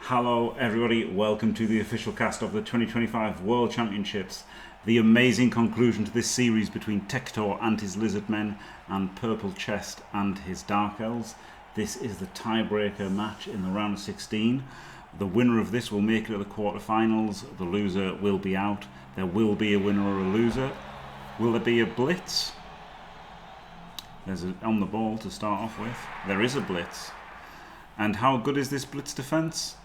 Hello everybody, welcome to the official cast of the 2025 World Championships. The amazing conclusion to this series between Tector and his Lizardmen and PurpleChest and his Dark Elves. This is the tiebreaker match in the round of 16. The winner of this will make it to the quarterfinals. The loser will be out. There will be a winner or a loser. Will there be a blitz? There's on the ball to start off with. There is a blitz. And how good is this blitz defense?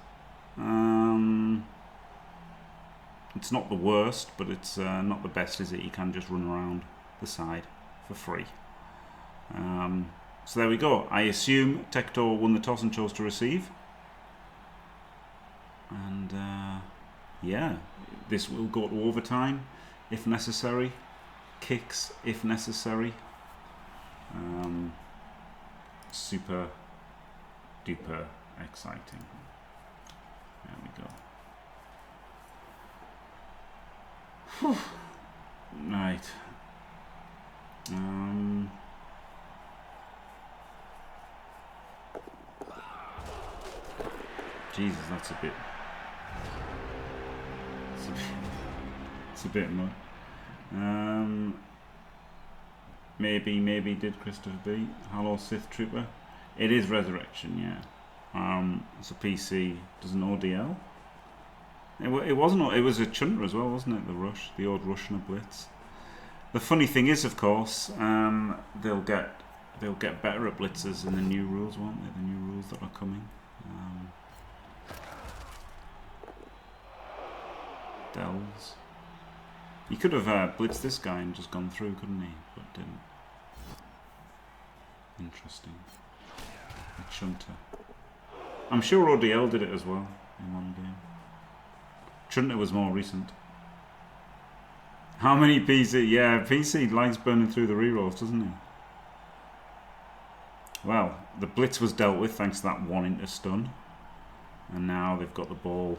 It's not the worst, but it's not the best, is it? You can just run around the side for free. So there we go. I assume Tector won the toss and chose to receive. And yeah, this will go to overtime if necessary. Kicks if necessary. Super duper exciting. There we go. Whew. Right. Jesus, that's a bit. It's a bit much. Maybe did Christopher B. Hello, Sith Trooper. It is Resurrection, yeah. It's a PC. Does an ODL? It wasn't. It was a Chunter as well, wasn't it? The Rush, the old Rush and a Blitz. The funny thing is, of course, they'll get better at blitzes in the new rules, won't they? The new rules that are coming. Delves. He could have blitzed this guy and just gone through, couldn't he? But didn't. Interesting. A Chunter. I'm sure ODL did it as well in one game. Chunter was more recent. How many PC? Yeah, PC likes burning through the rerolls, doesn't he? Well, the blitz was dealt with thanks to that one into stun. And now they've got the ball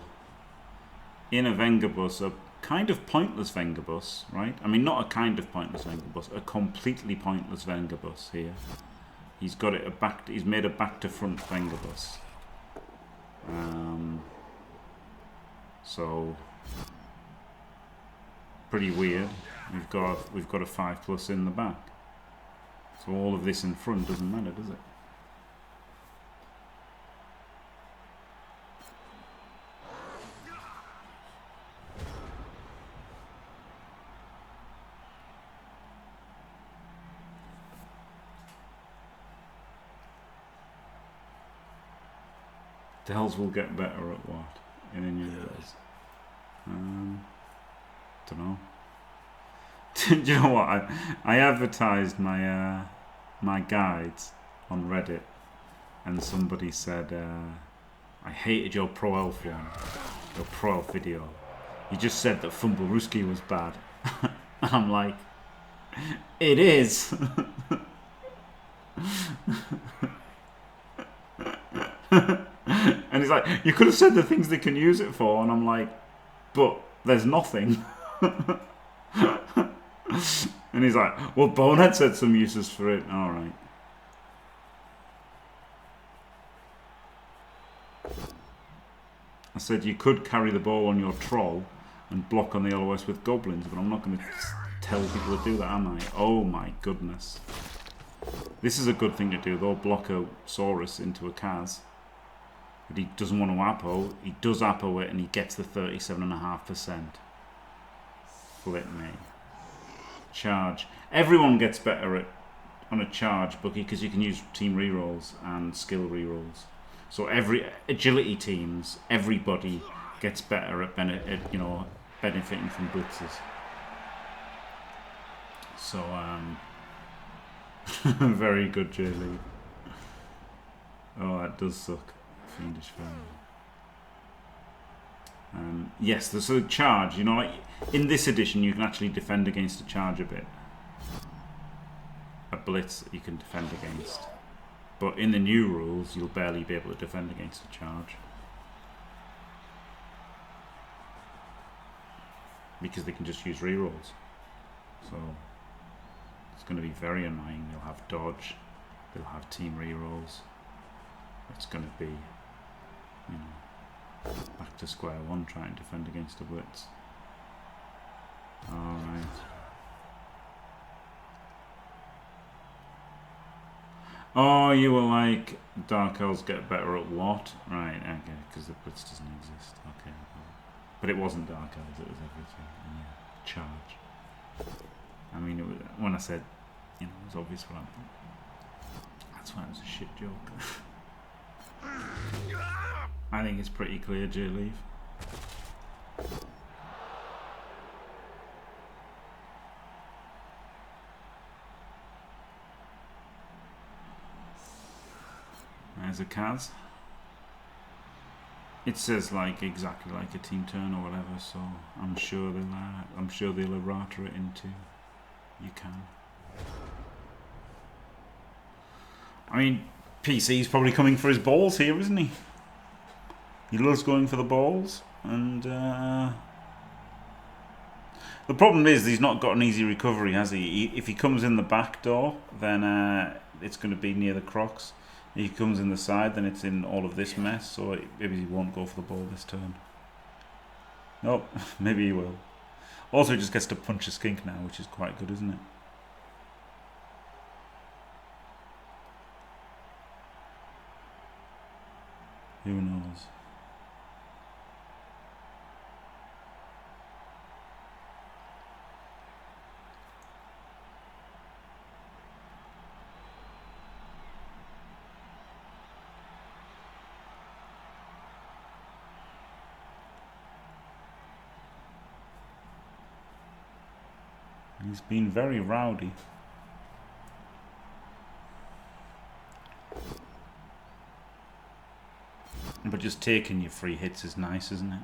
in a Vengabus, a kind of pointless Vengabus, right? I mean, not a kind of pointless Vengabus, a completely pointless Vengabus here. He's got it he's made a back to front Vengabus. So pretty weird. We've got a 5+ in the back. So all of this in front doesn't matter, does it? The hells will get better at what? In a new ways. Don't know. Do you know what? I advertised my my guides on Reddit, and somebody said, "I hated your Pro Elf one, your Pro Elf video. You just said that Fumbleruski was bad." And I'm like, it is. And he's like, you could have said the things they can use it for, and I'm like, but there's nothing. And he's like, well, Bonehead said some uses for it. All right. I said you could carry the ball on your troll and block on the LOS with goblins, but I'm not going to tell people to do that, am I? Oh my goodness. This is a good thing to do. They'll block a Saurus into a Kaz. But he doesn't want to Apo. He does Apo it and he gets the 37.5%. Flip me. Charge. Everyone gets better on a charge bookie because you can use team rerolls and skill rerolls. So every agility teams, everybody gets better at benefiting from blitzes. So very good, J Lee. Oh, that does suck. Fiendish Fire. Yes, there's a charge. You know, like in this edition, you can actually defend against a charge a bit. A blitz you can defend against, but in the new rules, you'll barely be able to defend against a charge because they can just use rerolls. So it's going to be very annoying. They'll have dodge. They'll have team rerolls. It's going to be, you know, back to square one trying to defend against a blitz. Alright. Oh, you were like, Dark Elves get better at what? Right, okay, because the blitz doesn't exist. Okay. But it wasn't Dark Elves, it was everything. And yeah, charge. I mean, it was, when I said, you know, it was obvious what I meant. That's why it was a shit joke. I think it's pretty clear, J-Leave. There's a Kaz. It says like exactly like a team turn or whatever, so I'm sure they'll errata it into you can. I mean, PC's probably coming for his balls here, isn't he? He loves going for the balls, and the problem is he's not got an easy recovery, has he? If he comes in the back door, then it's going to be near the Crocs. If he comes in the side, then it's in all of this mess, so maybe he won't go for the ball this turn. Nope, maybe he will. Also, he just gets to punch a skink now, which is quite good, isn't it? Who knows? He's been very rowdy. But just taking your free hits is nice, isn't it?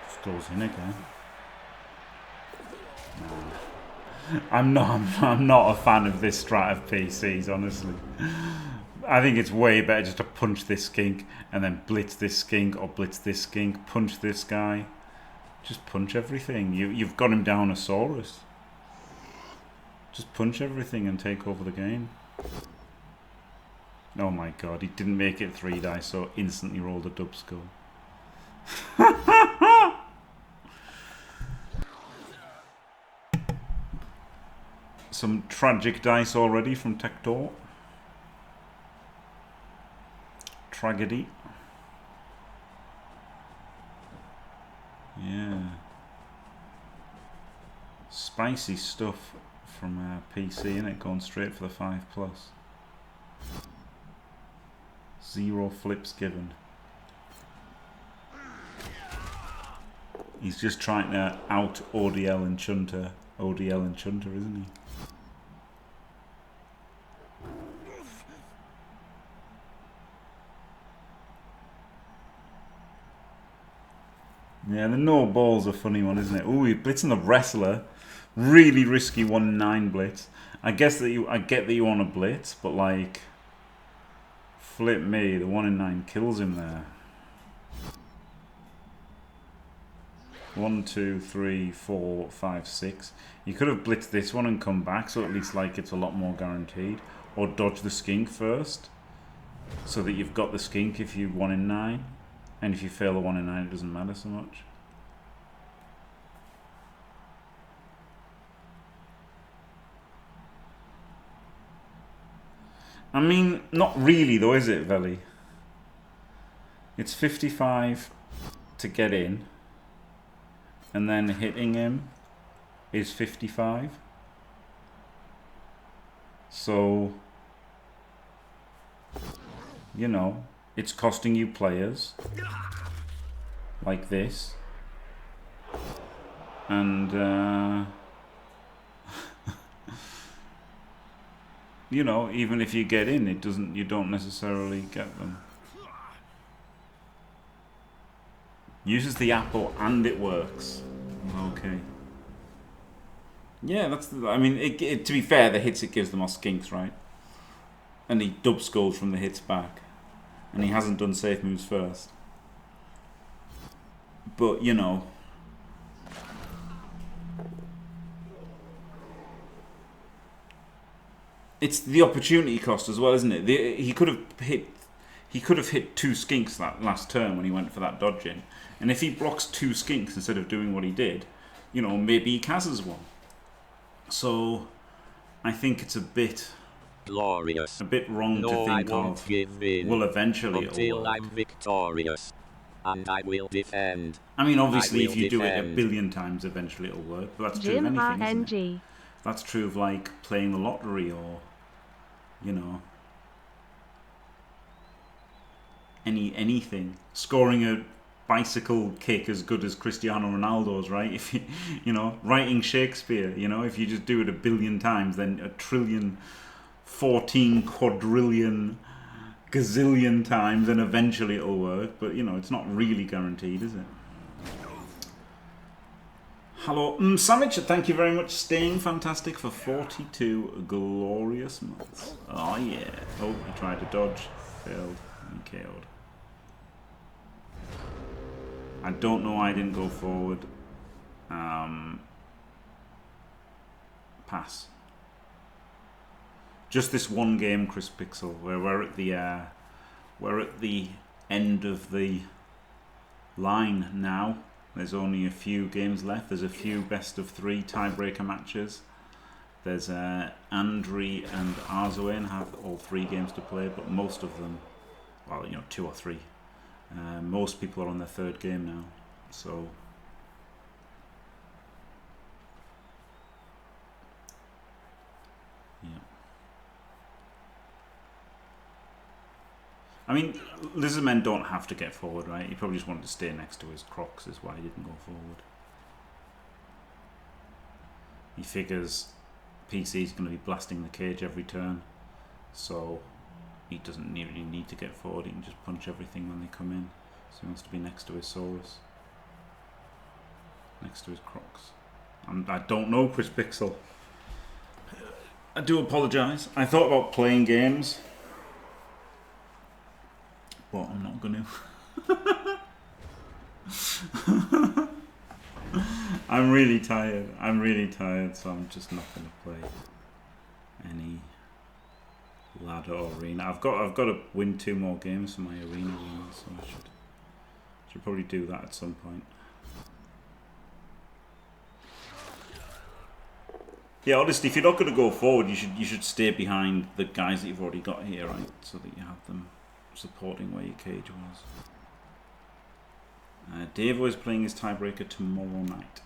Just goes in again. I'm not a fan of this strat of PCs, honestly. I think it's way better just to punch this skink and then blitz this skink or blitz this skink, punch this guy. Just punch everything. You've got him down a Saurus. Just punch everything and take over the game. Oh my god, he didn't make it 3 dice, so instantly rolled a dub skull. Some tragic dice already from Tector. Tragedy. Yeah. Spicy stuff from PC, innit? Going straight for the 5+. 0 flips given. He's just trying to out ODL and Chunter. ODL and Chunter, isn't he? Yeah, the no ball's a funny one, isn't it? Ooh, you're blitzing the wrestler. Really risky 1-9 blitz. I get that you want to blitz, but like, flip me, the 1-9 kills him there. 1, 2, 3, 4, 5, 6. You could have blitzed this one and come back, so at least like it's a lot more guaranteed. Or dodge the skink first, so that you've got the skink if you 1-9. And if you fail the 1-9, it doesn't matter so much. I mean, not really though, is it, Veli? It's 55 to get in. And then hitting him is 55. So, you know, it's costing you players like this, and you know, even if you get in, you don't necessarily get them. Uses the apple and it works. Okay. Yeah, that's. I mean, to be fair, the hits it gives them are skinks, right? And he dub skulls from the hits back. And he hasn't done safe moves first. But, you know, it's the opportunity cost as well, isn't it? He could have hit 2 skinks that last turn when he went for that dodge in. And if he blocks 2 skinks instead of doing what he did, you know, maybe he casts one. So I think it's a bit glorious. a bit wrong to think of, well, eventually it'll work. I'm victorious. And I will defend. I mean, obviously, if you do it a billion times, eventually it'll work. But that's true of anything, isn't it? That's true of, like, playing the lottery or, you know, anything. Scoring a bicycle kick as good as Cristiano Ronaldo's, right? If you know, writing Shakespeare, you know, if you just do it a billion times, then a trillion, 14 quadrillion, gazillion times, and eventually it'll work. But, you know, it's not really guaranteed, is it? Hello, Savage, thank you very much. Staying fantastic for 42 glorious months. Oh, yeah. Oh, he tried to dodge. Failed. And KO'd. I don't know why I didn't go forward. Pass. Just this one game, Chris Pixel, where we're at the end of the line now. There's only a few games left. There's a few best of 3 tiebreaker matches. There's Andri and Arzoen have all 3 games to play, but most of them, well, you know, 2 or 3. Most people are on their 3rd game now, so yeah. I mean, Lizardmen don't have to get forward, right? He probably just wanted to stay next to his Crocs, is why he didn't go forward. He figures PC's going to be blasting the cage every turn, so he doesn't really need to get forward. He can just punch everything when they come in. So he wants to be next to his Saurus, next to his Crocs. I don't know, Chris Pixel. I do apologise. I thought about playing games, but I'm not going to. I'm really tired. So I'm just not going to play any ladder or arena. I've got to win 2 more games for my arena wins, so I should probably do that at some point. Yeah, honestly, if you're not going to go forward, you should stay behind the guys that you've already got here, right? So that you have them supporting where your cage was. Dave is playing his tiebreaker tomorrow night.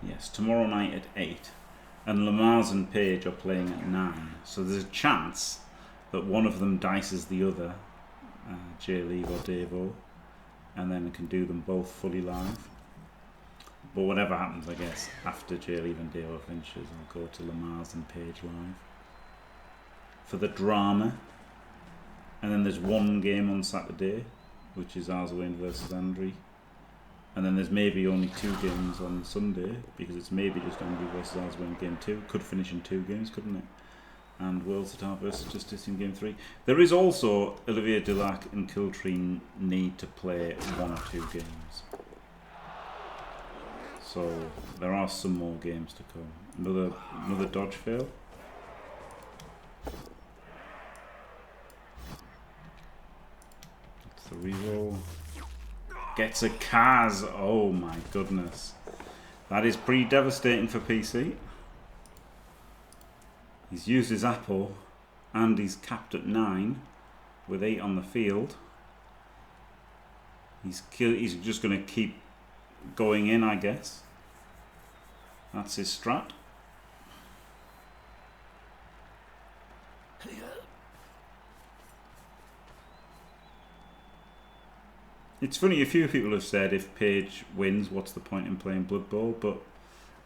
Yes, tomorrow night at 8. And Lamars and Paige are playing at 9. So there's a chance that one of them dices the other, J-Leave or Davo, and then can do them both fully live. But whatever happens, I guess, after J-Leave and Davo finishes, I'll go to Lamars and Paige live for the drama. And then there's one game on Saturday, which is Arzoen versus Andri. And then there's maybe only 2 games on Sunday, because it's maybe just Andri versus Arzoen game 2. Could finish in 2 games, couldn't it? And World Sitar versus Justice in game 3. There is also Olivier Dulac and Kiltreen need to play 1 or 2 games. So there are some more games to come. Another dodge fail. That's the reroll. Gets a Kaz. Oh my goodness. That is pretty devastating for PC. He's used his apple and he's capped at 9 with 8 on the field. He's just going to keep going in, I guess. That's his strat. It's funny, a few people have said if Paige wins, what's the point in playing Blood Bowl? But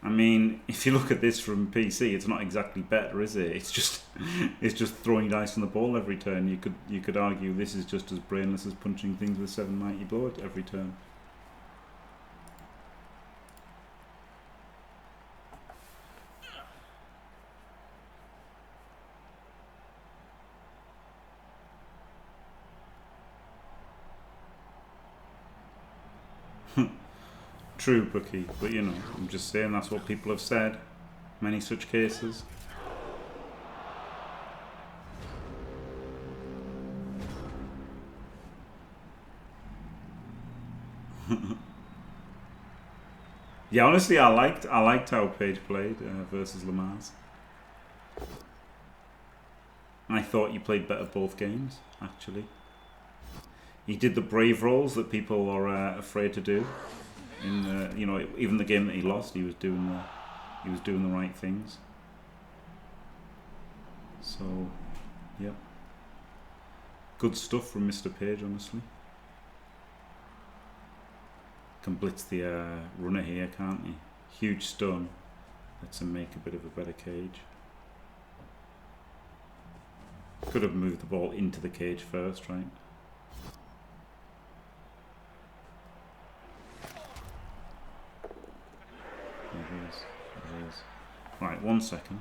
I mean, if you look at this from PC, it's not exactly better, is it? It's just throwing dice on the ball every turn. You could argue this is just as brainless as punching things with 7 mighty blow every turn. True, Bucky, but you know, I'm just saying that's what people have said. Many such cases. Yeah, honestly, I liked how Page played versus Lamars. I thought you played better both games, actually. He did the brave roles that people are afraid to do. In the, you know, even the game that he lost, he was doing the right things. So, yeah, good stuff from Mr. Page, honestly. Can blitz the runner here, can't he? Huge stun. Lets him make a bit of a better cage. Could have moved the ball into the cage first, right? There it is. Right, 1 second.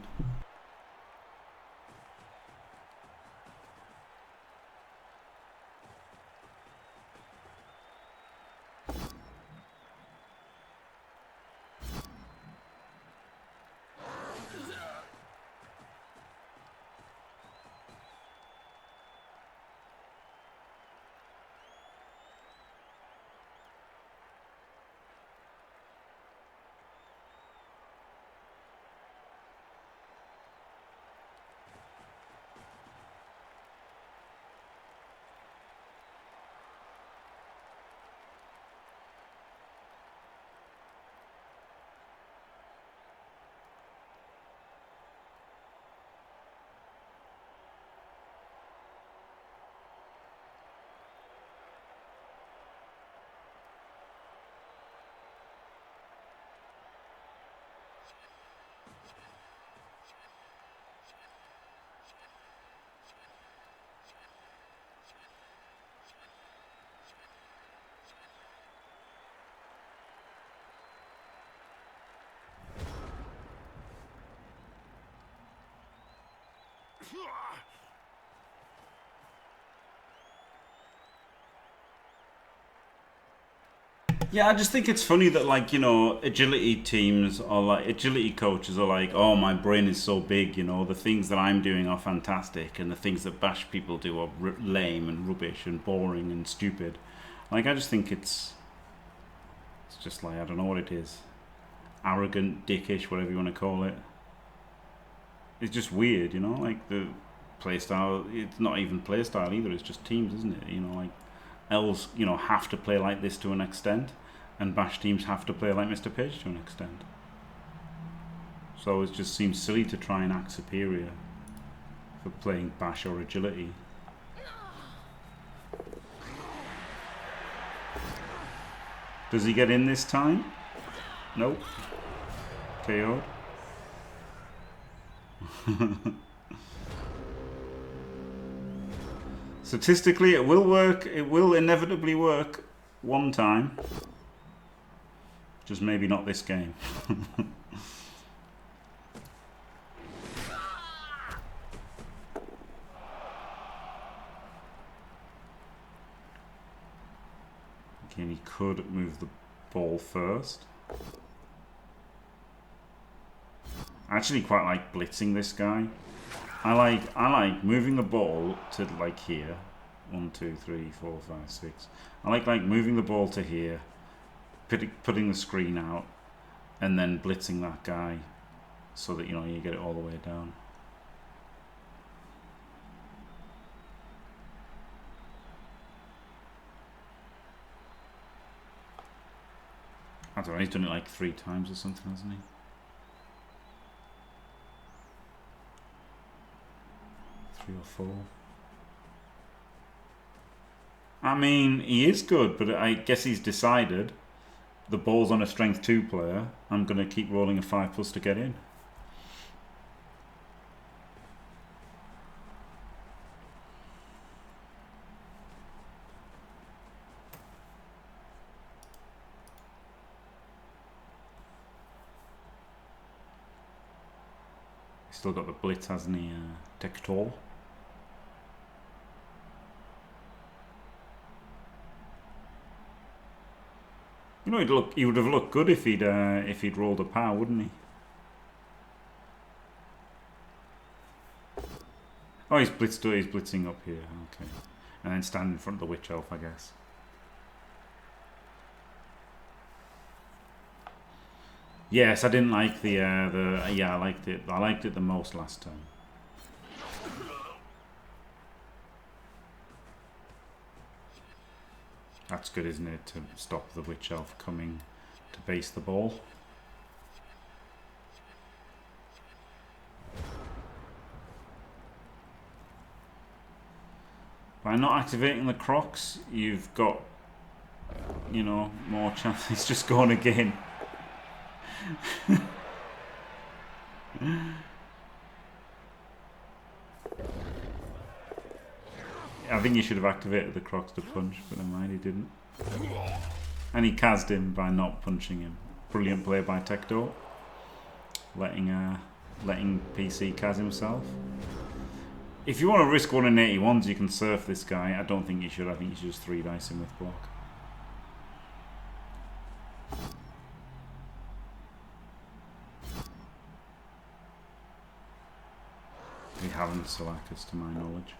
Yeah, I just think it's funny that, like, you know, agility teams or like agility coaches are like, oh, my brain is so big, you know, the things that I'm doing are fantastic and the things that bash people do are lame and rubbish and boring and stupid. Like, I just think it's just like, I don't know what it is. Arrogant, dickish, whatever you want to call it. It's just weird, you know, like the playstyle, it's not even playstyle either, it's just teams, isn't it? You know, like L's, you know, have to play like this to an extent, and bash teams have to play like Mr. Page to an extent. So it just seems silly to try and act superior for playing bash or agility. Does he get in this time? Nope. KO'd. Statistically, it will work. It will inevitably work one time. Just maybe not this game. Okay, he could move the ball first. I actually quite like blitzing this guy. I like moving the ball to like here. 1, 2, 3, 4, 5, 6. I like moving the ball to here, putting the screen out, and then blitzing that guy so that, you know, you get it all the way down. I don't know, he's done it like 3 times or something, hasn't he? 3 or 4. I mean, he is good, but I guess he's decided the ball's on a strength 2 player. I'm going to keep rolling a 5+ to get in. Still got the blitz, hasn't he? Tector. You know, he would have looked good if he'd rolled a power, wouldn't he? Oh, he's blitzing up here. Okay, and then stand in front of the witch elf, I guess. Yes, I didn't like the yeah, I liked it. I liked it the most last time. That's good, isn't it, to stop the witch elf coming to base the ball. By not activating the crocs, you've got, you know, more chance. It's just gone again. I think you should have activated the crocs to punch, but never mind, he didn't. And he cased him by not punching him. Brilliant play by Tector. Letting PC cas himself. If you want to risk 1 in 81s, you can surf this guy. I don't think you should. I think you should just 3 dice him with block. We haven't Salakis to my knowledge.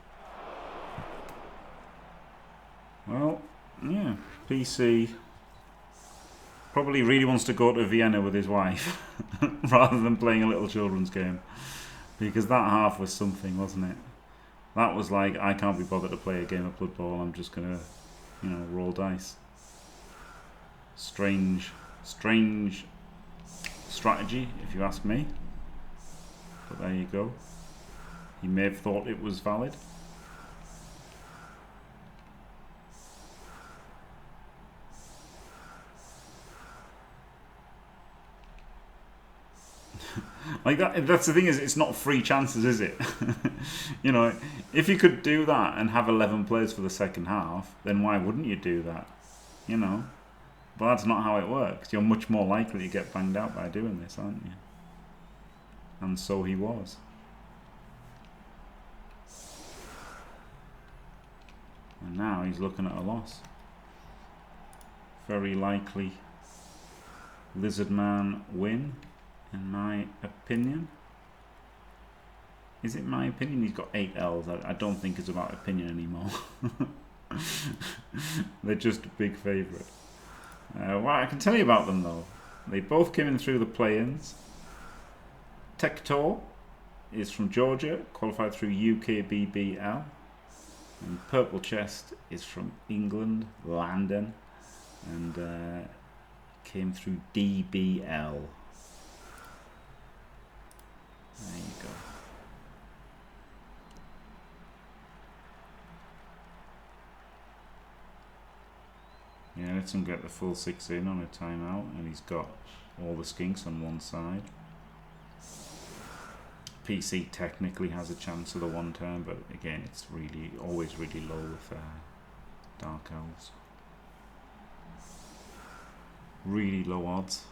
Well, yeah, PC probably really wants to go to Vienna with his wife rather than playing a little children's game, because that half was something, wasn't it? That was like, I can't be bothered to play a game of Blood Bowl, I'm just gonna, you know, roll dice. Strange strategy, if you ask me. But there you go. He may have thought it was valid. Like that's the thing, is it's not free chances, is it? You know, if you could do that and have 11 players for the second half, then why wouldn't you do that? You know? But that's not how it works. You're much more likely to get banged out by doing this, aren't you? And so he was. And now he's looking at a loss. Very likely Lizard Man win, in my opinion. Is it my opinion? He's got 8 L's. I don't think it's about opinion anymore. They're just a big favourite. Well, I can tell you about them though. They both came in through the play-ins. Tector is from Georgia, qualified through UKBBL. And PurpleChest is from England, London, and came through DBL. There you go. Yeah, lets him get the full 6 in on a timeout, and he's got all the skinks on one side. PC technically has a chance of the 1 turn, but again, it's really always really low with Dark Elves. Really low odds.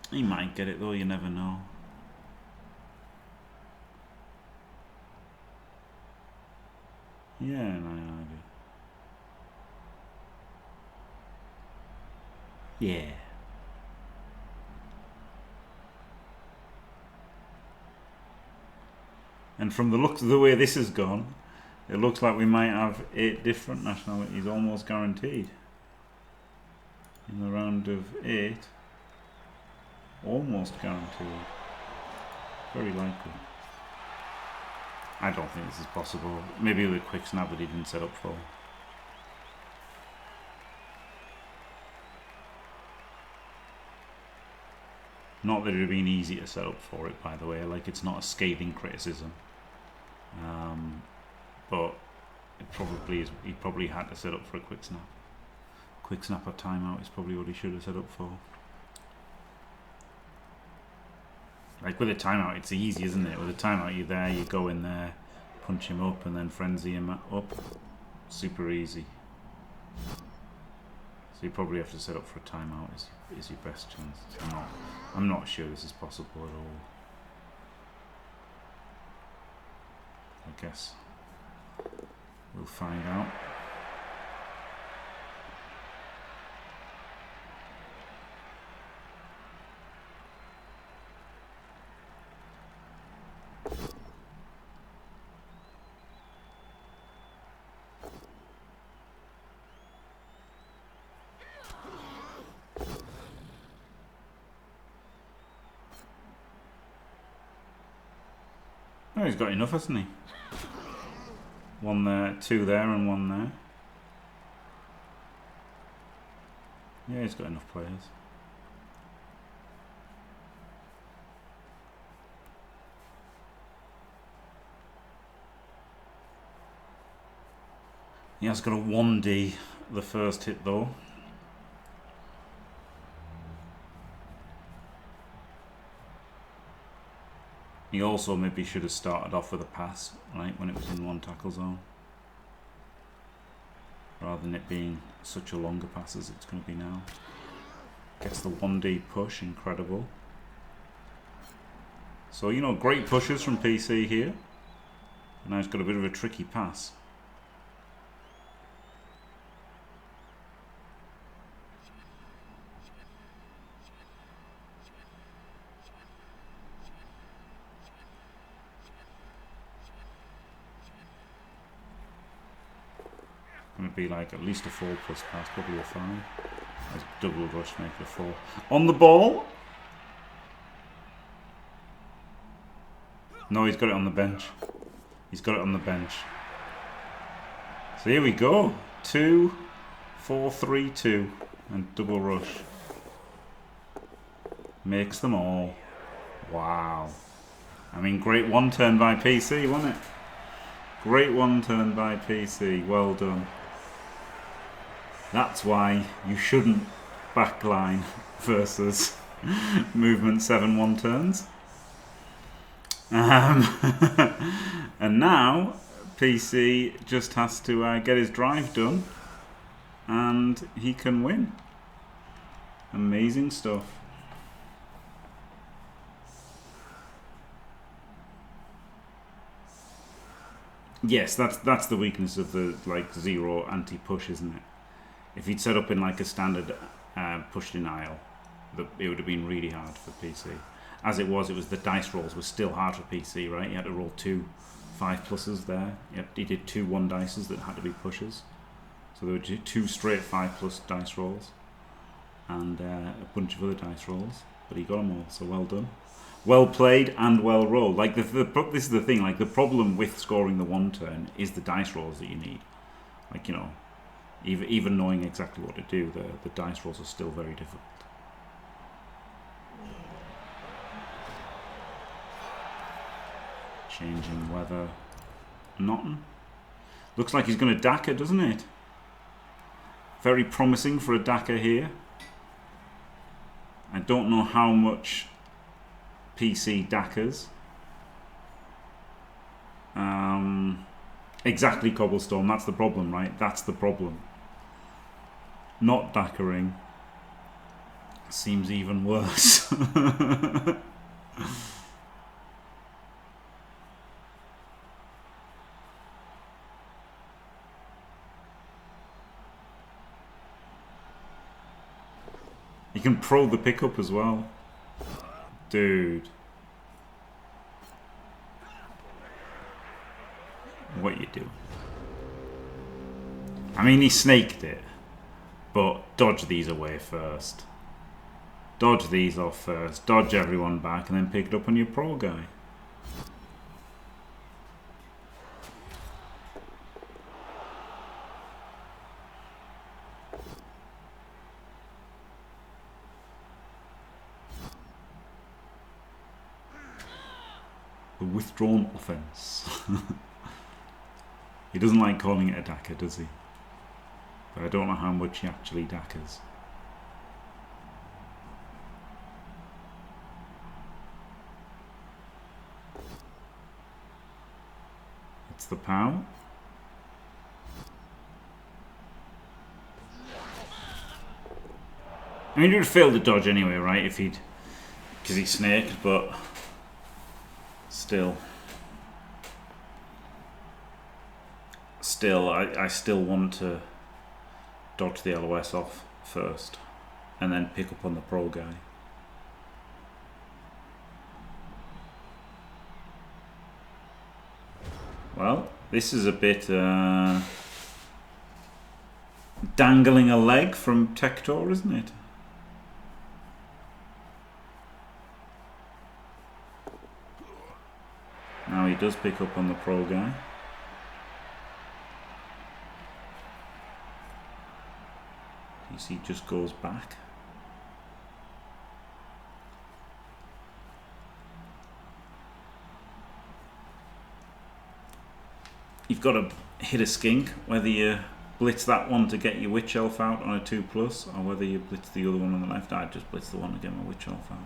He might get it though, you never know. Yeah, no idea. Yeah. And from the looks of the way this has gone, it looks like we might have 8 different nationalities almost guaranteed. In the round of 8. Almost guaranteed. Very likely. I don't think this is possible. Maybe with a quick snap that he didn't set up for. Not that it would have been easy to set up for it, by the way. Like, it's not a scathing criticism. But it probably is. He probably had to set up for a quick snap. Quick snap or timeout is probably what he should have set up for. Like with a timeout, it's easy, isn't it? With a timeout, you're there, you go in there, punch him up, and then frenzy him up. Super easy. So you probably have to set up for a timeout. Is your best chance. I'm not sure this is possible at all. I guess we'll find out. Oh, he's got enough, hasn't he? One there, two there, and one there. Yeah, he's got enough players. He has got a 1D the first hit though. He also maybe should have started off with a pass, right, when it was in one tackle zone. Rather than it being such a longer pass as it's going to be now. Gets the 1D push, incredible. So, you know, great pushes from PC here. Now he's got a bit of a tricky pass. Going to be like at least a 4+ pass, probably a 5. That's double rush, make it a 4. On the ball! No, he's got it on the bench. He's got it on the bench. So here we go. 2, 4, 3, 2. And double rush. Makes them all. Wow. I mean, great one turn by PC, wasn't it? Great one turn by PC. Well done. That's why you shouldn't backline versus movement 7 one turns. And now PC just has to get his drive done and he can win. Amazing stuff. Yes, that's the weakness of the like 0 anti-push, isn't it? If he'd set up in like a standard push denial, it would have been really hard for PC. As it was the dice rolls were still hard for PC, right? He had to roll 2 5+s there. He did 2 1 dices that had to be pushes. So there were 2 straight 5+ dice rolls and a bunch of other dice rolls, but he got them all. So well done, well played, and well rolled. Like this is the thing. Like the problem with scoring the 1 turn is the dice rolls that you need. Like, you know, even knowing exactly what to do, the dice rolls are still very difficult. Changing weather. Nothing. Looks like he's going to Daka, doesn't it? Very promising for a Daka here. I don't know how much PC Dakas. Exactly, Cobblestone. That's the problem, right? That's the problem. Not Dakering seems even worse. You can pro the pickup as well. Dude. What you doing? I mean, he snaked it. But dodge these away first. Dodge these off first. Dodge everyone back and then pick it up on your pro guy. The withdrawn offense. He doesn't like calling it a Daka, does he? But I don't know how much he actually Dakas. It's the POW. I mean, he would fail the dodge anyway, right? If he'd, because he snaked, but still, I still want to dodge the LOS off first, and then pick up on the pro guy. Well, this is a bit dangling a leg from Tector, isn't it? Now he does pick up on the pro guy. He just goes back. You've got to hit a skink, whether you blitz that one to get your witch elf out on a 2+, or whether you blitz the other one on the left. I'd just blitz the one to get my witch elf out.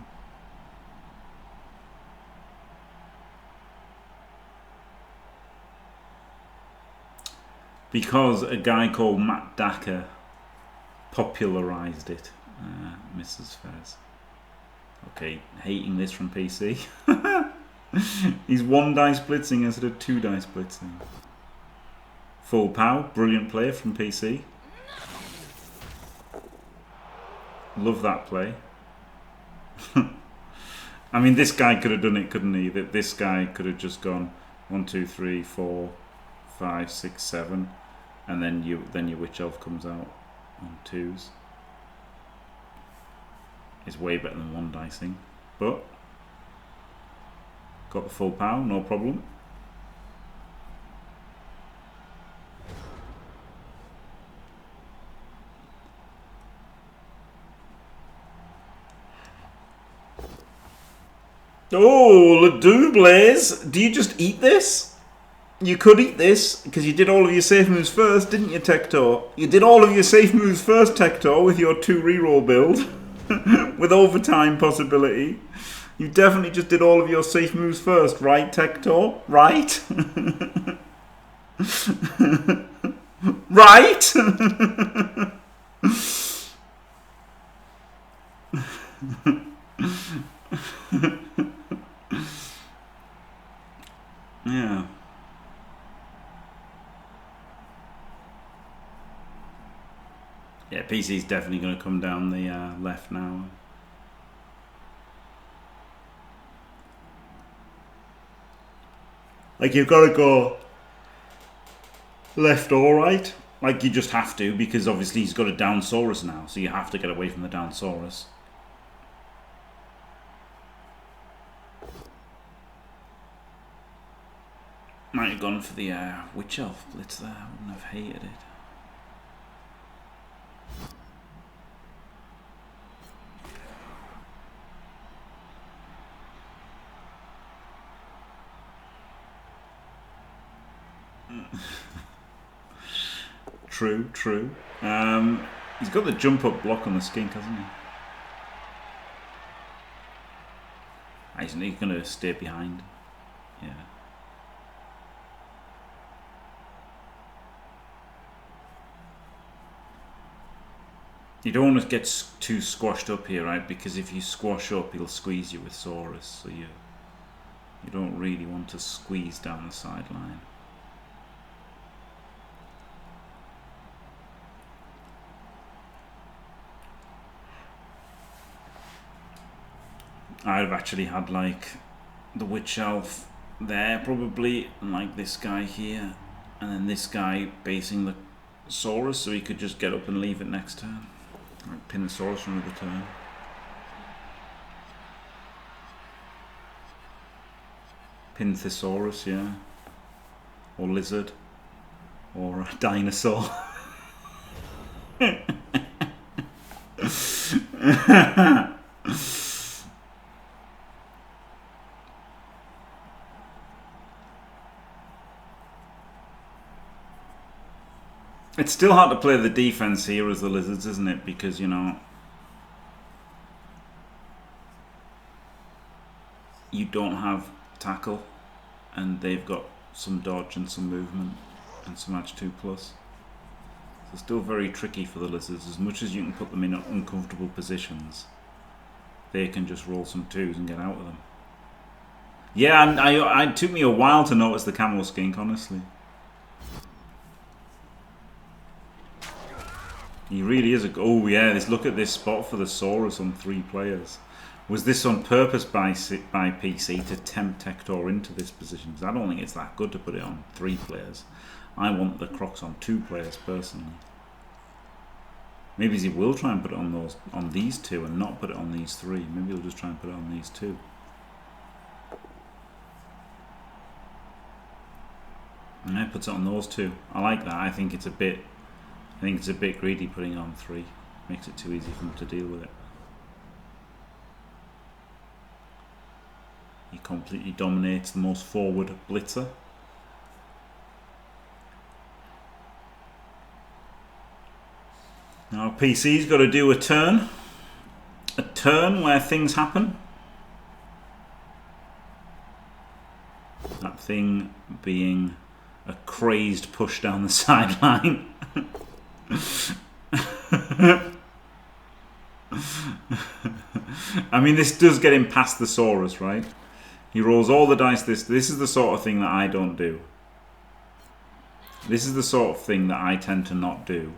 Because a guy called Matt Dacker popularised it. Mrs. Fez. Okay, hating this from PC. He's 1 dice blitzing instead of 2 dice blitzing. Full pow, brilliant play from PC. Love that play. I mean, this guy could have done it, couldn't he? That this guy could have just gone 1, 2, 3, 4, 5, 6, 7, and then your witch elf comes out on 2s. It's way better than 1 dicing, but got the full pow, no problem. Oh, Le Doubles! Do you just eat this? You could eat this, because you did all of your safe moves first, didn't you, Tector? You did all of your safe moves first, Tector, with your 2 reroll build. With overtime possibility. You definitely just did all of your safe moves first, right, Tector? Right? Right? Yeah. Yeah, PC's definitely going to come down the left now. Like, you've got to go left or right. Like, you just have to, because obviously he's got a down Saurus now, so you have to get away from the down Saurus. Might have gone for the Witch Elf Blitz there, I wouldn't have hated it. True, true. He's got the jump up block on the skink, hasn't he? Isn't he going to stay behind? Yeah. You don't want to get too squashed up here, right? Because if you squash up, he'll squeeze you with Saurus. So you don't really want to squeeze down the sideline. I'd have actually had like the Witch Elf there probably, and like this guy here, and then this guy basing the Saurus so he could just get up and leave it next turn. Like pin the Saurus for another turn. Pin Thesaurus, yeah. Or Lizard. Or a Dinosaur. It's still hard to play the defense here as the Lizards, isn't it? Because, you know, you don't have tackle, and they've got some dodge and some movement and some match 2+. So it's still very tricky for the Lizards. As much as you can put them in uncomfortable positions, they can just roll some 2s and get out of them. Yeah, and it took me a while to notice the Camo Skink, honestly. He really is a... Oh yeah, look at this spot for the Saurus on 3 players. Was this on purpose by PC to tempt Tector into this position? Because I don't think it's that good to put it on 3 players. I want the Crocs on 2 players personally. Maybe he will try and put it on these 2 and not put it on these 3. Maybe he'll just try and put it on these 2. And I puts it on those 2. I like that. I think it's a bit greedy putting it on 3. Makes it too easy for him to deal with it. He completely dominates the most forward blitzer. Now PC's got to do a turn where things happen. That thing being a crazed push down the sideline. I mean, this does get him past the Saurus, right? He rolls all the dice. This is the sort of thing that I don't do. This is the sort of thing that I tend to not do,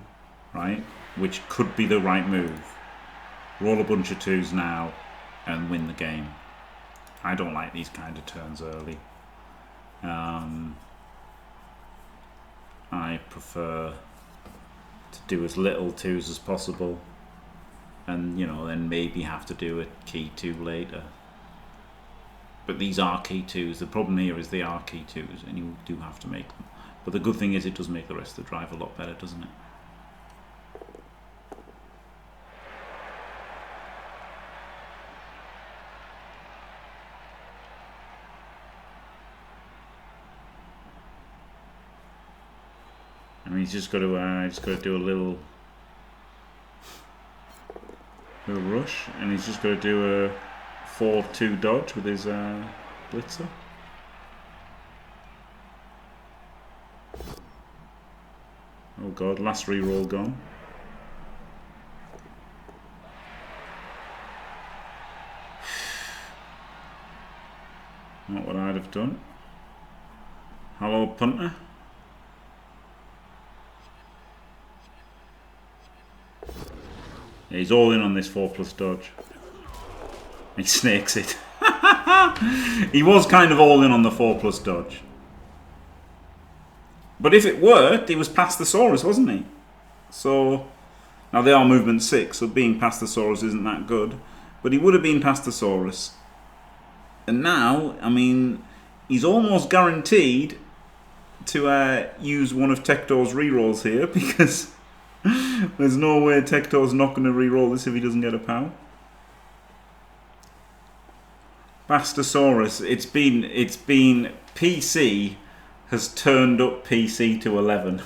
right? Which could be the right move. Roll a bunch of 2s now and win the game. I don't like these kind of turns early. I prefer to do as little 2s as possible, and then maybe have to do a key 2 later. But these are key 2s. The problem here is they are key 2s, and you do have to make them. But the good thing is it does make the rest of the drive a lot better, doesn't it? I mean, he's just got to do a little rush, and he's just got to do a 4-2 dodge with his blitzer. Oh god, last reroll gone. Not what I'd have done. Hello, punter. Yeah, he's all in on this 4+ dodge. He snakes it. He was kind of all in on the 4+ dodge. But if it worked, he was past the Saurus, wasn't he? So, now they are movement 6, so being past the Saurus isn't that good. But he would have been past the Saurus. And now, I mean, he's almost guaranteed to use one of Tector's rerolls here, because there's no way Tector's not going to reroll this if he doesn't get a POW. Bastosaurus, it's been PC has turned up PC to 11.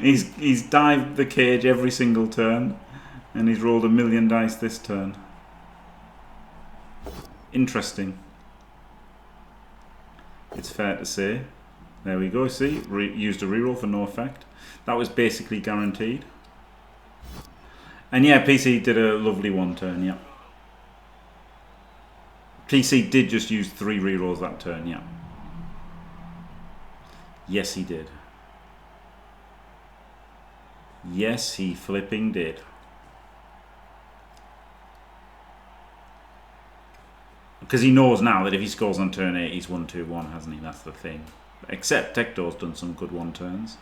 he's dived the cage every single turn, and he's rolled 1,000,000 dice this turn. Interesting. It's fair to say. There we go. See, used a reroll for no effect. That was basically guaranteed. And yeah, PC did a lovely 1 turn. Yeah. PC did just use 3 rerolls that turn. Yeah. Yes, he did. Yes, he flipping did. Because he knows now that if he scores on turn 8, he's 1-2-1, hasn't he? That's the thing. Except Tector's done some good 1 turns.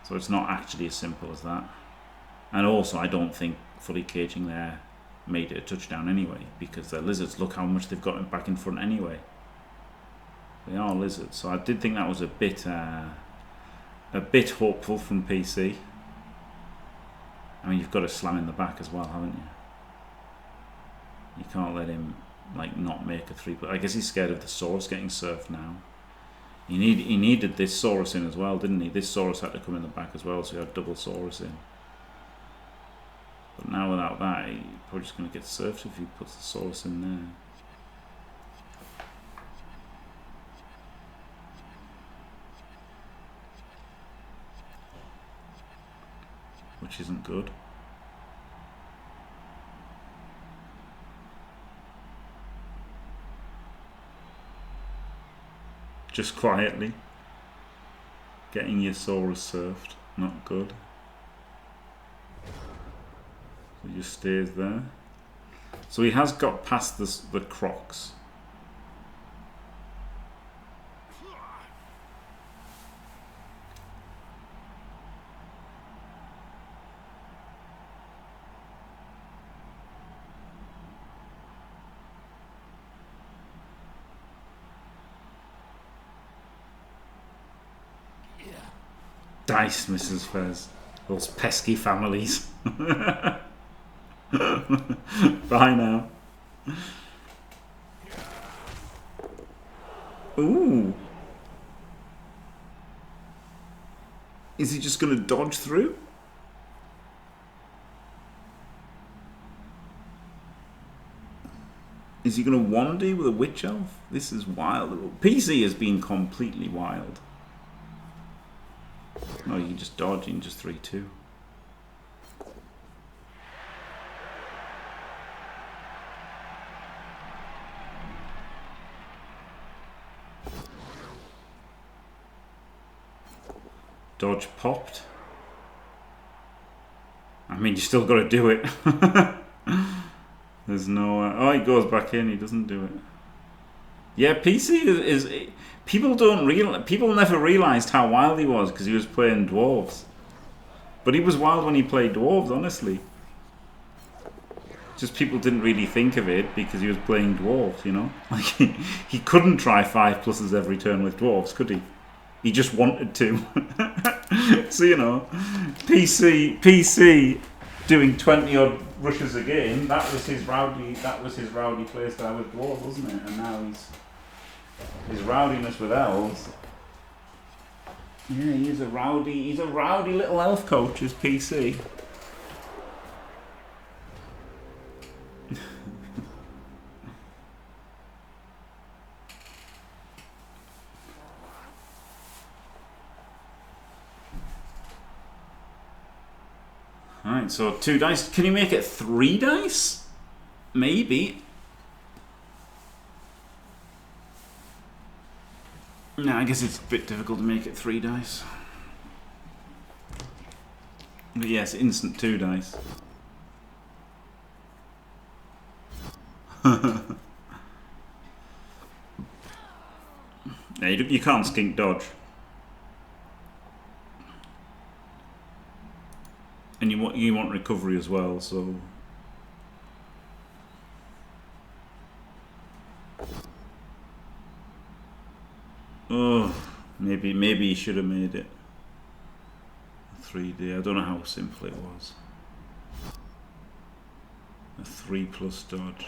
So it's not actually as simple as that. And also, I don't think fully caging there made it a touchdown anyway, because they're lizards. Look how much they've got back in front anyway. They are lizards. So I did think that was a bit hopeful from PC. I mean, you've got to slam in the back as well, haven't you? You can't let him not make a 3. But I guess he's scared of the Saurus getting surfed now. He needed this Saurus in as well, didn't he? This Saurus had to come in the back as well, so he had double Saurus in. But now without that, he's probably just going to get surfed if he puts the Saurus in there. Which isn't good. Just quietly getting your Saurus surfed, not good. So it just stays there. So he has got past the crocs. Dice, Mrs. Fez. Those pesky families. Bye now. Ooh. Is he just going to dodge through? Is he going to 1D with a witch elf? This is wild. PC has been completely wild. Oh, you can just dodge and just 3-2. Dodge popped. I mean, you still got to do it. There's no... oh, he goes back in. He doesn't do it. Yeah, PC is people don't realize. People never realized how wild he was because he was playing dwarves. But he was wild when he played dwarves, honestly. Just people didn't really think of it because he was playing dwarves, you know. Like he couldn't try 5+s every turn with dwarves, could he? He just wanted to. So you know, PC doing 20 odd rushes a game. That was his rowdy playstyle with dwarves, wasn't it? And now his rowdiness with elves. Yeah, he's a rowdy little elf coach, is PC. Alright, so 2 dice. Can you make it 3 dice? Maybe. No, I guess it's a bit difficult to make it 3 dice. But yes, instant 2 dice. Yeah, you can't skink dodge. And you want recovery as well, so... Oh, maybe he should have made it 3D. I don't know how simple it was. A 3+ dodge.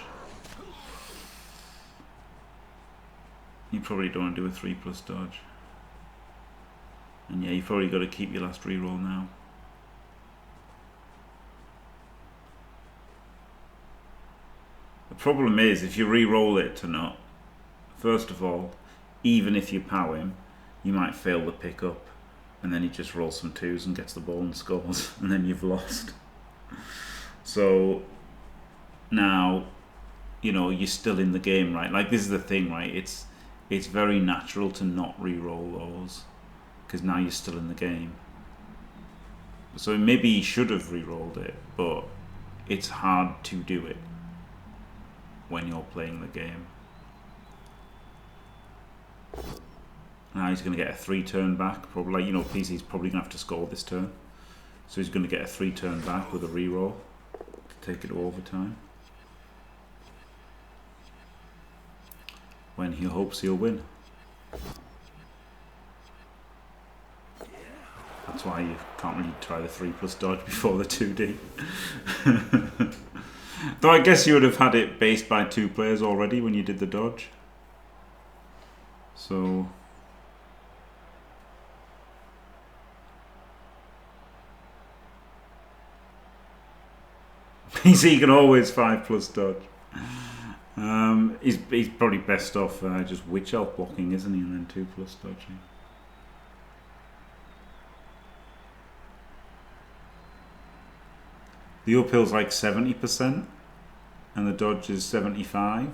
You probably don't want to do a 3+ dodge. And yeah, you've probably got to keep your last reroll now. The problem is, if you re-roll it to not, first of all, even if you pow him, you might fail the pick up, and then he just rolls some 2s and gets the ball and scores, and then you've lost. So now, you know, you're still in the game, right? Like, this is the thing, right? It's very natural to not re-roll those, because now you're still in the game. So maybe he should have re-rolled it, but it's hard to do it when you're playing the game. Now he's going to get a 3 turn back, probably. Like, you know, PC's probably going to have to score this turn, so he's going to get a 3 turn back with a reroll to take it to overtime, when he hopes he'll win. That's why you can't really try the 3+ dodge before the 2D. Though I guess you would have had it based by 2 players already when you did the dodge. So... PC can always 5+ dodge. He's probably best off just witch elf blocking, isn't he? And then 2+ dodging. The uphill's like 70%, and the dodge is 75%.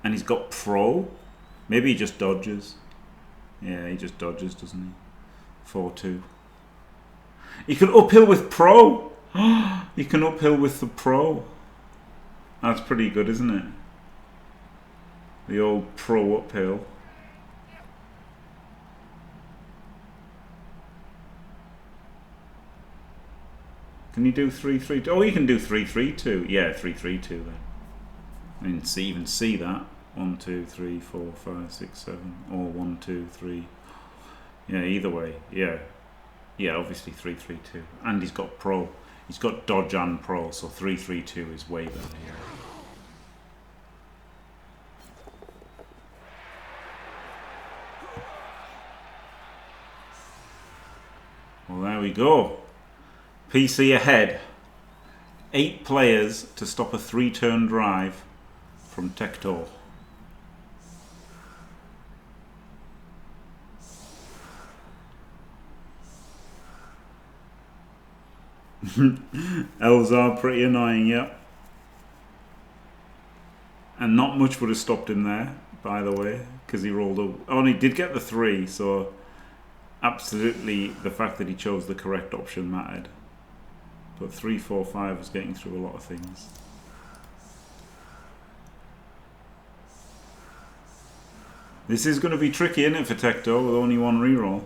And he's got pro. Maybe he just dodges. Yeah, he just dodges, doesn't he? 4-2. He could uphill with pro. You can uphill with the pro. That's pretty good, isn't it? The old pro uphill. Can you do 3-3-2? Oh, you can do 3-3-2. Yeah, 3-3-2 then. I didn't even see that. 1, 2, 3, 4, 5, 6, 7. Or 1, 2, 3. Yeah, either way. Yeah. Yeah, obviously 3-3-2. And he's got pro. He's got dodge and pro, so 3-3-2 is way better, yeah. Well, there we go. PC ahead. 8 players to stop a 3-turn drive from Tector. Elves are pretty annoying, yeah. And not much would have stopped him there, by the way, because he rolled a... Oh, and he did get the 3, so absolutely the fact that he chose the correct option mattered. But 3, 4, 5 was getting through a lot of things. This is going to be tricky, isn't it, for Tector, with only 1 reroll?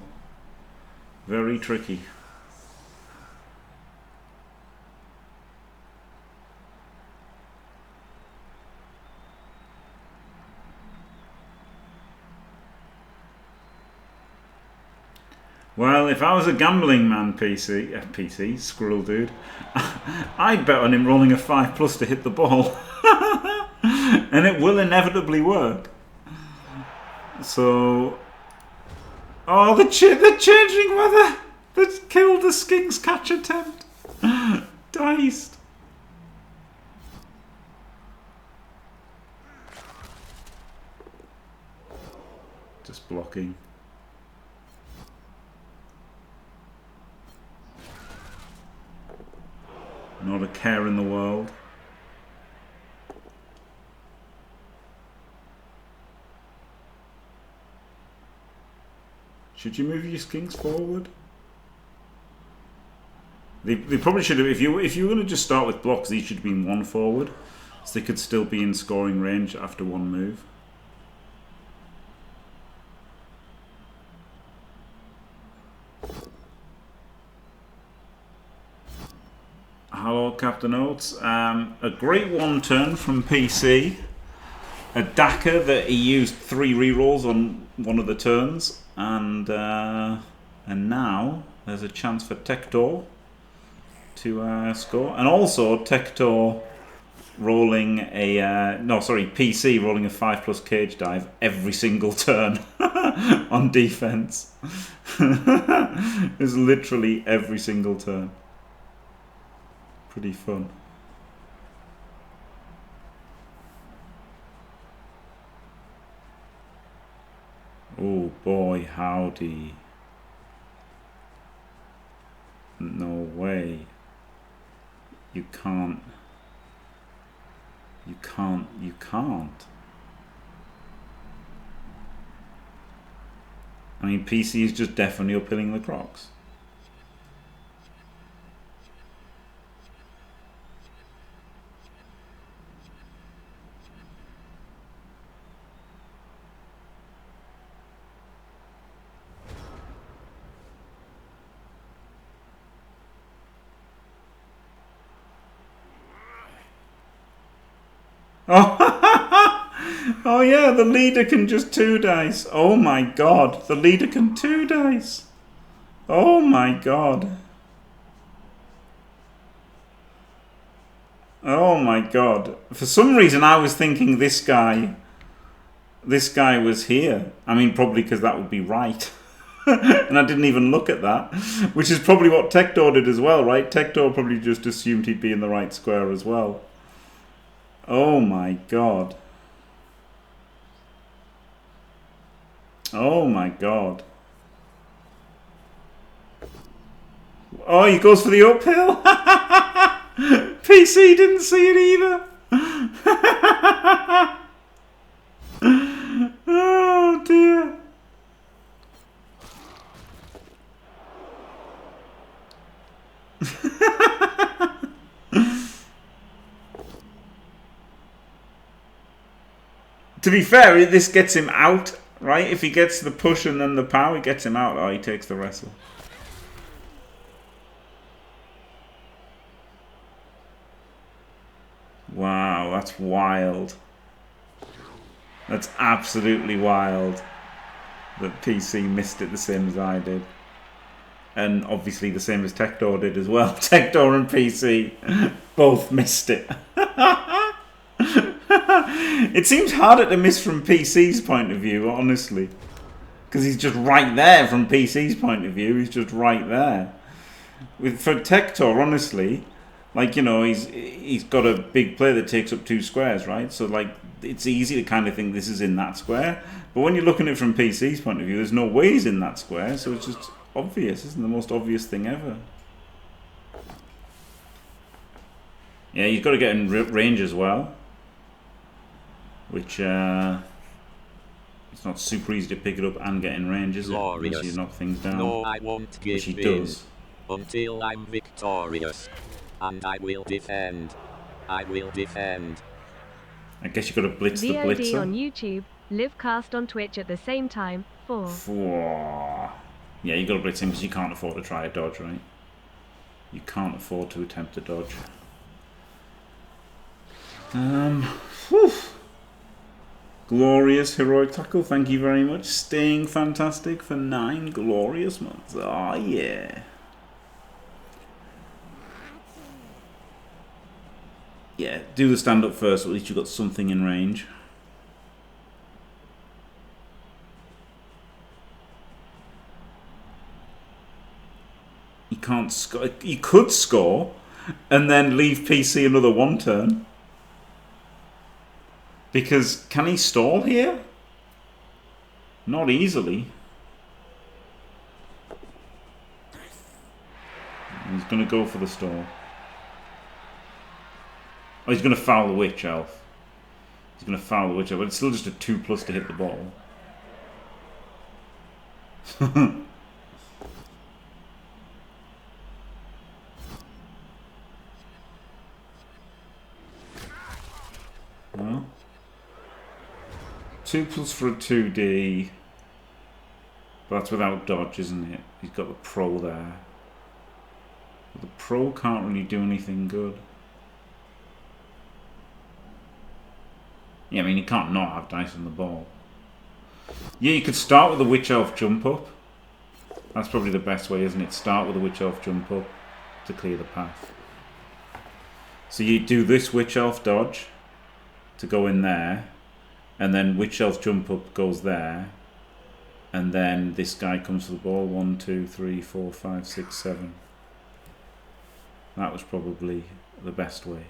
Very tricky. Well, if I was a gambling man, PC, squirrel dude, I'd bet on him rolling a 5+ to hit the ball. And it will inevitably work. So... Oh, the changing weather that killed the Skink's catch attempt. Diced. Just blocking. Not a care in the world. Should you move your Skinks forward? They probably should have. If you were going to just start with blocks, these should have been 1 forward, so they could still be in scoring range after 1 move. Hello, Captain Oates. A great 1 turn from PC. A Daka that he used 3 rerolls on one of the turns, and now there's a chance for Tector to score, and also Tector rolling a PC rolling a 5+ cage dive every single turn on defense. It's literally every single turn. Pretty fun. Oh boy, howdy. No way. You can't. You can't. You can't. I mean, PC is just definitely uphilling the Crocs. Oh, oh yeah, the leader can just 2 dice. Oh my god, the leader can 2 dice. Oh my god. Oh my god. For some reason I was thinking this guy was here. I mean, probably because that would be right. And I didn't even look at that. Which is probably what Tector did as well, right? Tector probably just assumed he'd be in the right square as well. Oh my god. Oh my god. Oh, he goes for the uphill. PC didn't see it either. Oh dear. To be fair, this gets him out, right? If he gets the push and then the power, it gets him out. Oh, he takes the wrestle. Wow, that's wild. That's absolutely wild that PC missed it the same as I did. And obviously the same as Tector did as well. Tector and PC both missed it. It seems harder to miss from PC's point of view, honestly. Because he's just right there from PC's point of view. He's just right there. For Tector, honestly, like, you know, he's got a big player that takes up 2 squares, right? So, like, it's easy to kind of think this is in that square. But when you're looking at it from PC's point of view, there's no way he's in that square. So it's just obvious. Isn't the most obvious thing ever. Yeah, you've got to get in range as well. Which, it's not super easy to pick it up and get in range, is it? Unless you knock things down. No, I won't give which he does. Until I'm victorious. And I will defend. I will defend. I guess you've got to blitz the VOD blitzer. on YouTube, livecast on Twitch at the same time. 4. Yeah, you've got to blitz him because you can't afford to try a dodge, right? You can't afford to attempt a dodge. Whew. Glorious heroic tackle, thank you very much. Staying fantastic for 9 glorious months. Oh yeah. Yeah, do the stand up first, at least you've got something in range. You can't score. You could score and then leave PC another 1 turn. Because can he stall here? Not easily. He's going to go for the stall. Oh, he's going to foul the Witch Elf. He's going to foul the Witch Elf, but it's still just a 2+ to hit the ball. Well, 2+ for a 2D. But that's without dodge, isn't it? He's got the pro there. But the pro can't really do anything good. Yeah, I mean, he can't not have dice on the ball. Yeah, you could start with the Witch Elf jump up. That's probably the best way, isn't it? Start with the Witch Elf jump up to clear the path. So you do this Witch Elf dodge to go in there, and then Witch Elf jump up goes there, and then this guy comes for the ball. 1, 2, 3, 4, 5, 6, 7. That was probably the best way.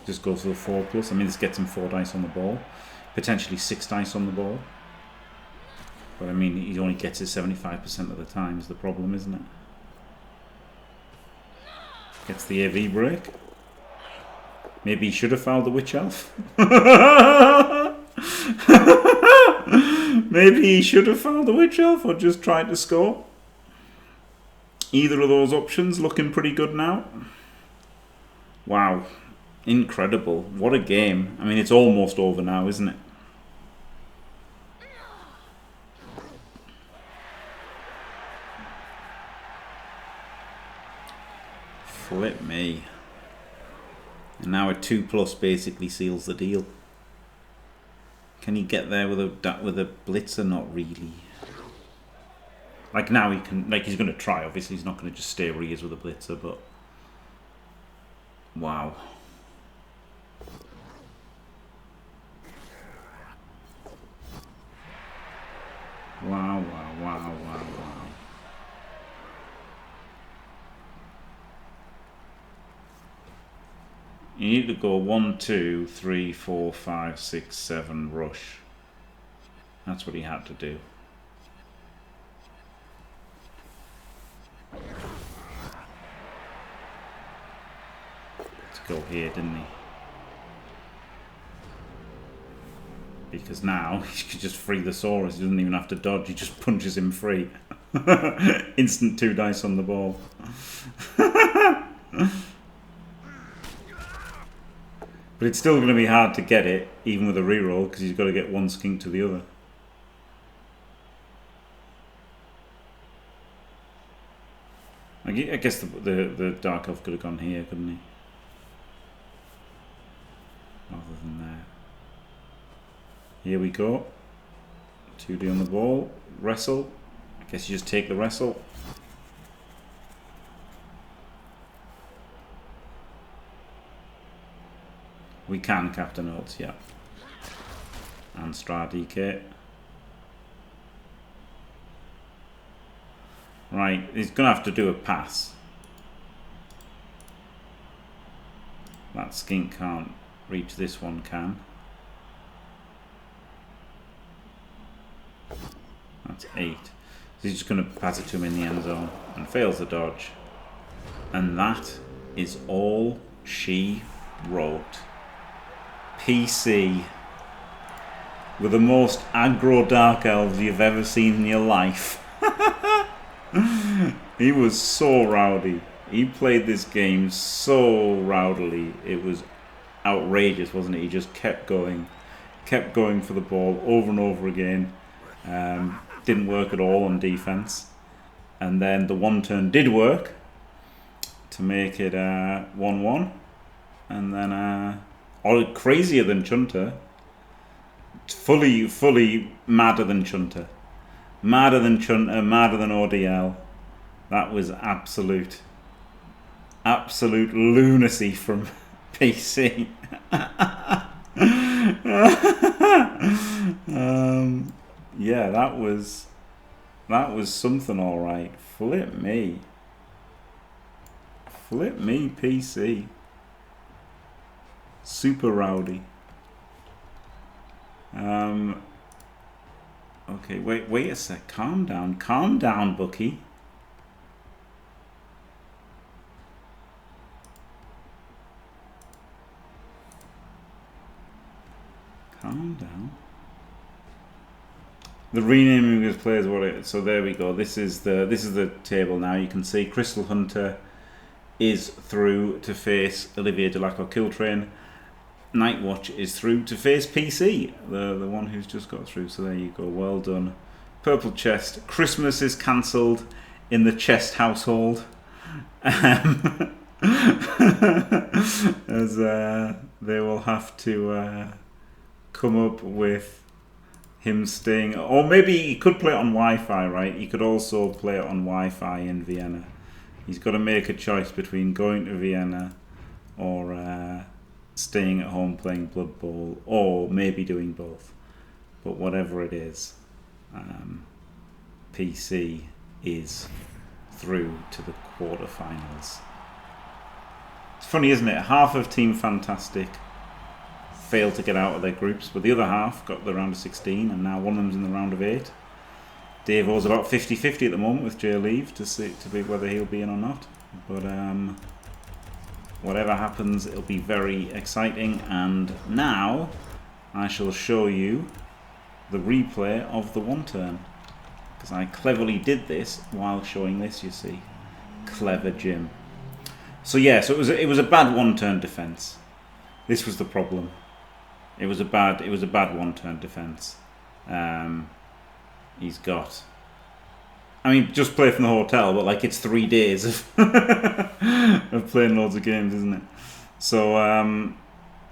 Just go for the 4+. I mean, this gets him 4 dice on the ball, potentially 6 dice on the ball. But I mean, he only gets it 75% of the time is the problem, isn't it? Gets the AV break. Maybe he should have fouled the Witch Elf. Maybe he should have fouled the Witch Elf or just tried to score. Either of those options looking pretty good now. Wow. Incredible. What a game. I mean, it's almost over now, isn't it? Flip me. And now a 2+ basically seals the deal. Can he get there with a blitzer? Not really. Like now he can, like he's going to try. Obviously he's not going to just stay where he is with a blitzer, but wow. Wow, wow, wow, wow, wow. You need to go 1, 2, 3, 4, 5, 6, 7 rush. That's what he had to do. To go here, didn't he? Because now he could just free the Saurus. He doesn't even have to dodge. He just punches him free. Instant 2 dice on the ball. But it's still going to be hard to get it, even with a reroll, because he's got to get one skink to the other. I guess the Dark Elf could have gone here, couldn't he? Rather than there. Here we go. 2D on the ball. Wrestle. I guess you just take the wrestle. We can Captain Oates, yeah. And Stra DK. Right, he's going to have to do a pass. That skink can't reach, this one can. That's 8. So he's just going to pass it to him in the end zone and fails the dodge. And that is all she wrote. PC with the most aggro Dark Elves you've ever seen in your life. He was so rowdy. He played this game so rowdily. It was outrageous, wasn't it? He just kept going for the ball over and over again. Didn't work at all on defense. And then the one turn did work to make it 1-1. And then all crazier than Chunter. Fully madder than Chunter. Madder than Chunter, madder than ODL. That was absolute lunacy from PC. Yeah, that was something, all right. Flip me, PC. Super rowdy. Okay, wait a sec. Calm down, Bucky. Calm down. The renaming of his players, what it? So there we go. This is the table now. You can see Crystal Hunter is through to face Olivier Delacour Killtrain. Nightwatch is through to face PC, the one who's just got through. So there you go. Well done. PurpleChest. Christmas is cancelled in the Chest household. As they will have to come up with him staying, or maybe he could play it on Wi-Fi, right? He could also play it on Wi-Fi in Vienna. He's got to make a choice between going to Vienna or staying at home playing Blood Bowl, or maybe doing both. But whatever it is, PC is through to the quarterfinals. It's funny, isn't it? Half of Team Fantastic failed to get out of their groups, but the other half got the round of 16, and now one of them's in the round of 8. Dave O's about 50-50 at the moment with Jay Leave to be whether he'll be in or not. But whatever happens, it'll be very exciting. And now I shall show you the replay of the one turn, because I cleverly did this while showing this. You see, clever Jim. So yeah, so it was a bad one turn defense. This was the problem. It was a bad one turn defense. He's got, I mean, just play from the hotel, but like it's 3 days of of playing loads of games, isn't it? So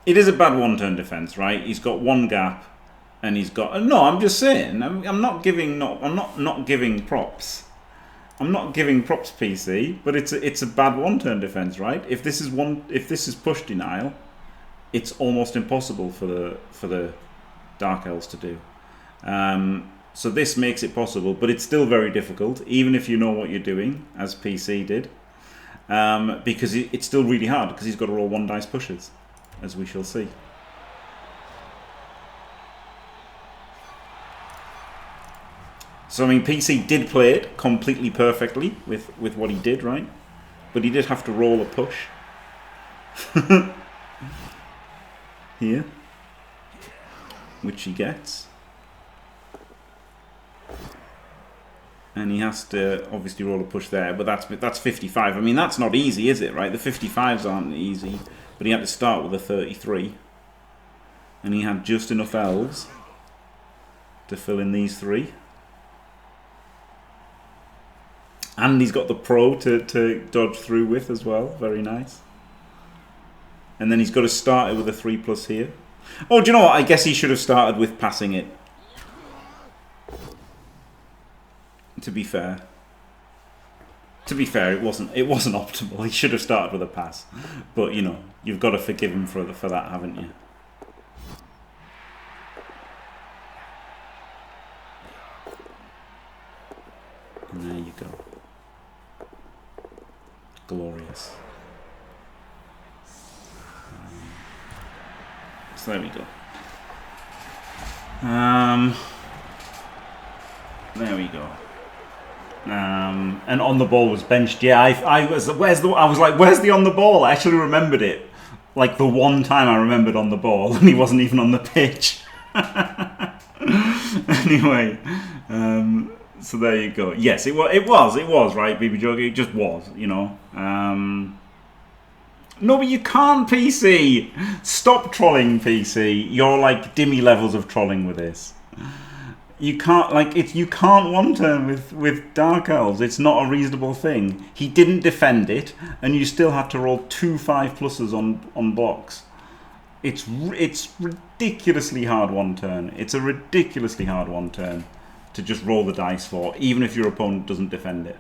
it is a bad one turn defense, right? He's got one gap, and he's got no. I'm just saying. I'm not giving props. I'm not giving props, PC, but it's a bad one turn defense, right? If this is push denial, it's almost impossible for the Dark Elves to do. So this makes it possible, but it's still very difficult, even if you know what you're doing, as PC did, because it's still really hard, because he's got to roll 1 dice pushes, as we shall see. So, I mean, PC did play it completely perfectly with what he did, right? But he did have to roll a push. Here. Which he gets. And he has to obviously roll a push there, but that's 55. I mean, that's not easy, is it, right? The 55s aren't easy, but he had to start with a 33. And he had just enough elves to fill in these 3. And he's got the pro to dodge through with as well. Very nice. And then he's got to start it with a 3+ here. Oh, do you know what? I guess he should have started with passing it. To be fair. To be fair, it wasn't optimal. He should have started with a pass. But, you know, you've got to forgive him for that, haven't you? And there you go. Glorious. So there we go. There we go. And on the ball was benched. Yeah, I was like, where's the on the ball? I actually remembered it. Like the one time I remembered on the ball, and he wasn't even on the pitch. Anyway, so there you go. Yes, it was right, BB Joke. It just was, you know. No, but you can't, PC. Stop trolling, PC. You're like dimmy levels of trolling with this. You can't you can't one turn with Dark Elves. It's not a reasonable thing. He didn't defend it, and you still had to roll 2 5+ on blocks. It's ridiculously hard one turn. It's a ridiculously hard one turn to just roll the dice for, even if your opponent doesn't defend it.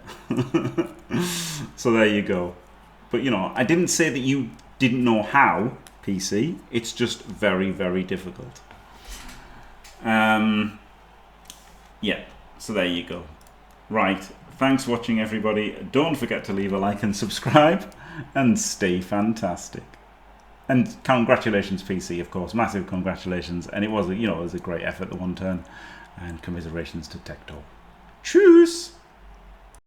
So there you go. But you know, I didn't say that you didn't know how, PC. It's just very, very difficult. Yeah, so there you go. Right, thanks for watching, everybody. Don't forget to leave a like and subscribe, and stay fantastic. And congratulations, PC, of course, massive congratulations. And it was, you know, it was a great effort, the one turn, and commiserations to Tector. Tschüss.